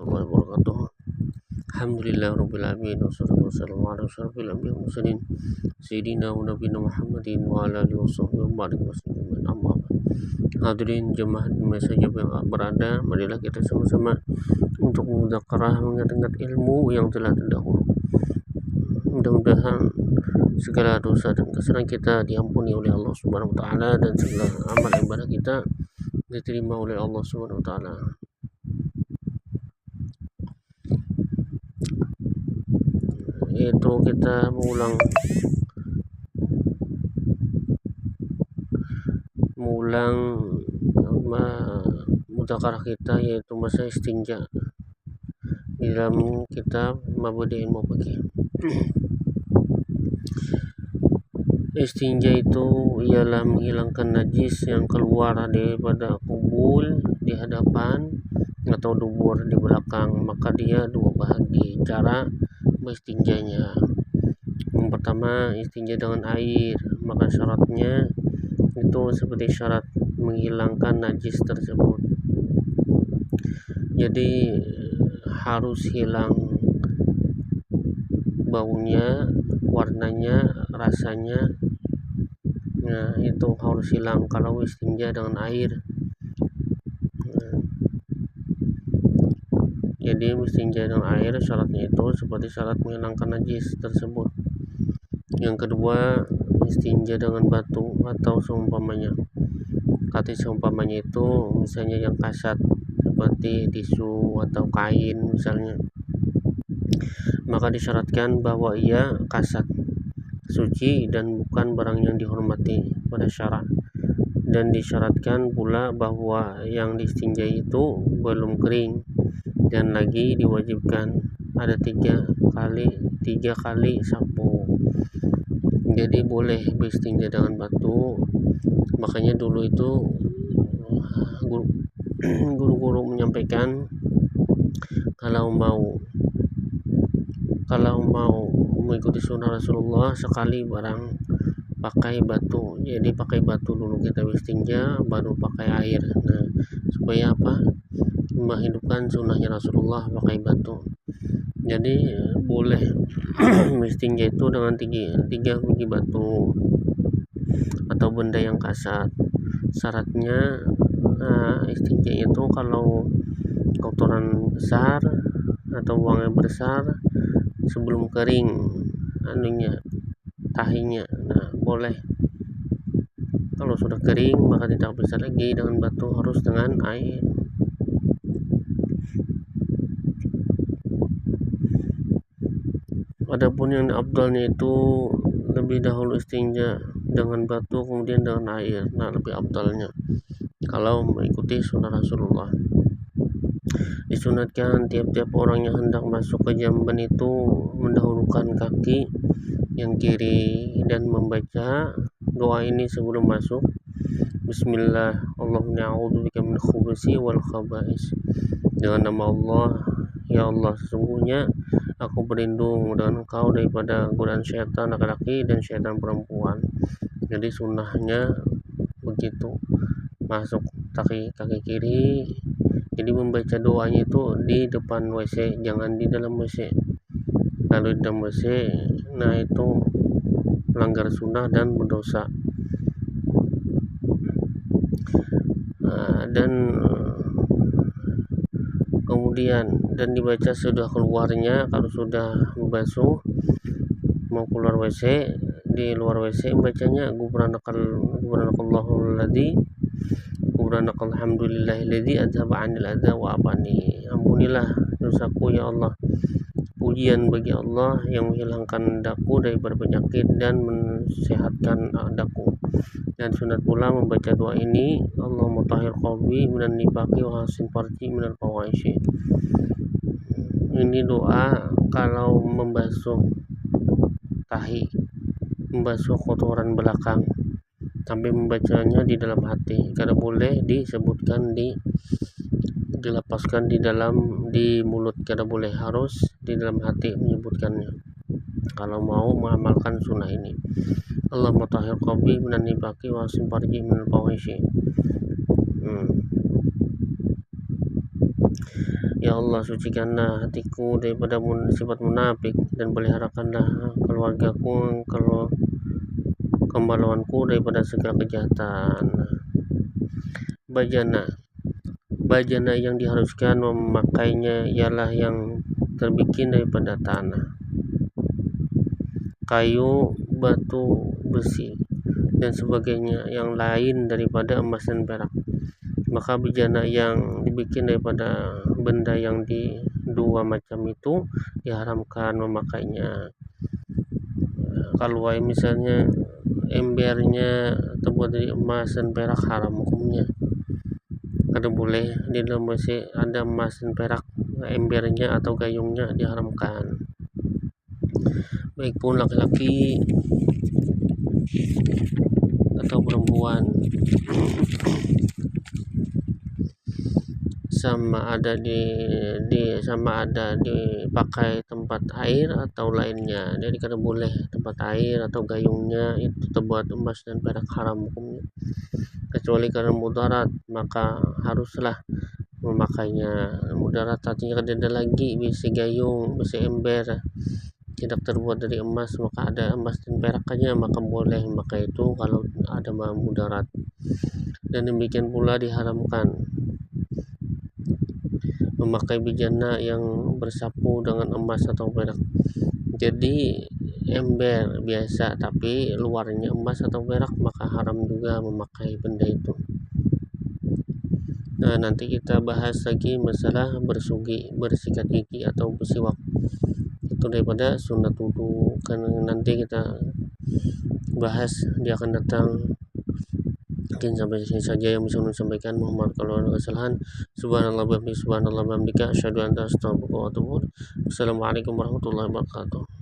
warahmatullahi wabarakatuh. Alhamdulillahirabbil alamin wassalatu wassalamu ala asyrofil anbiya'i wal mursalin sayyidina wa nabiyina Muhammadin wa ala alihi washabbihi wa barik wasallam. Amma ba'd. Hadirin jemaah Indonesia yang berada, marilah kita sama-sama untuk mudzakarah mengingat ilmu yang telah terdahulu. Mudah-mudahan segala dosa dan kesalahan kita diampuni oleh Allah Subhanahu wa taala dan segala amal ibadah kita diterima oleh Allah Subhanahu wa taala. Yaitu kita mengulang mudzakarah kita, yaitu masa istinja di dalam kitab Mabadi'il Mufaqih. Istinja itu ialah menghilangkan najis yang keluar daripada kubul di hadapan atau dubur di belakang. Maka dia dua bahagi cara beristinjanya. Yang pertama, istinja dengan air, maka syaratnya itu seperti syarat menghilangkan najis tersebut. Jadi harus hilang baunya, warnanya, rasanya. Nah, itu harus hilang kalau istinja dengan air. Jadi istinja dengan air syaratnya itu seperti syarat menghilangkan najis tersebut. Yang kedua, istinja dengan batu atau seumpamanya. Kata seumpamanya itu misalnya yang kasat seperti tisu atau kain misalnya, maka disyaratkan bahwa ia kasat, suci dan bukan barang yang dihormati pada syara. Dan disyaratkan pula bahwa yang diistinjai itu belum kering, dan lagi diwajibkan ada tiga kali sapu. Jadi boleh beristinja dengan batu. Makanya dulu itu guru-guru menyampaikan kalau mau mengikuti sunnah Rasulullah sekali barang pakai batu. Jadi pakai batu dulu kita beristinja, baru pakai air. Nah, supaya apa? Menghidupkan sunnahnya Rasulullah pakai batu. Jadi boleh beristinja itu dengan tiga biji batu atau benda yang kasat. Syaratnya istinja itu kalau kotoran besar atau uangnya besar sebelum kering tahinya. Nah, boleh. Kalau sudah kering maka tidak bisa lagi dengan batu, harus dengan air. Adapun yang afdalnya itu lebih dahulu istinja dengan batu kemudian dengan air. Nah, lebih afdalnya kalau mengikuti sunnah Rasulullah. Disunatkan tiap-tiap orang yang hendak masuk ke jamban itu mendahulukan kaki yang kiri dan membaca doa ini sebelum masuk. Bismillah, Allahumma a'udzubika min khubuthi wal khaba'is. Dengan nama Allah, ya Allah, sesungguhnya aku berlindung dengan engkau daripada godaan syaitan laki-laki dan syaitan perempuan. Jadi sunnahnya begitu, masuk kaki kiri. Jadi membaca doanya itu di depan WC, jangan di dalam WC. Kalau di dalam WC, nah itu melanggar sunnah dan berdosa. Dan kemudian dibaca sudah keluarnya. Kalau sudah membasuh mau keluar WC, di luar WC bacanya alhamdulillahilladzi adzhaba 'anil adza wa afani. Ampunilah dosaku ya Allah. Pujian bagi Allah yang menghilangkan daku daripada penyakit dan mensehatkan daku. Dan sunat pula membaca doa ini, Allahumma tahhir qalbi minan nifaqi wa hasin farji minal fawahisyi. Ini doa kalau membasuh tahi, membasuh kotoran belakang, sampai membacanya di dalam hati. Kada boleh disebutkan dilapaskan di mulut, kada boleh, harus di dalam hati menyebutkannya kalau mau mengamalkan sunnah ini. Allahumma tahhir qalbi minan nifaqi wa hasin farji minal fawahisyi. Ya Allah, sucikanlah hatiku daripada sifat munafik, dan peliharakanlah keluargaku, kalau kemaluanku daripada segala kejahatan. Bajana yang diharuskan memakainya ialah yang terbikin daripada tanah, kayu, batu, besi, dan sebagainya yang lain daripada emas dan perak. Maka bejana yang dibikin daripada benda yang di dua macam itu diharamkan memakainya. Kalau misalnya embernya terbuat dari emas dan perak, haram hukumnya. Kada boleh di dalam masih ada emas dan perak, embernya atau gayungnya diharamkan. Baik pun laki-laki atau perempuan, sama ada dipakai tempat air atau lainnya. Jadi kada boleh tempat air atau gayungnya itu terbuat emas dan perak, haram hukumnya. Kecuali karena mudarat, maka haruslah memakainya. Mudarat artinya kada ada lagi, bisa gayung, bisa ember tidak terbuat dari emas, maka ada emas dan peraknya, maka boleh memakai itu kalau ada mudarat. Dan demikian pula diharamkan memakai bejana yang bersapu dengan emas atau perak. Jadi ember biasa tapi luarnya emas atau perak, maka haram juga memakai benda itu. Nah, nanti kita bahas lagi masalah bersikat gigi atau bersiwak. Itu daripada sunat wudu, kan nanti kita bahas dia akan datang. Mungkin sampai sini saja yang bisa saya sampaikan. Mohon kalau ada kesalahan. Subhanallah bihamdihi, subhanallah bihamdika, asyhadu an la ilaha illa anta, astaghfiruka wa atubu ilaik. Assalamualaikum warahmatullahi wabarakatuh.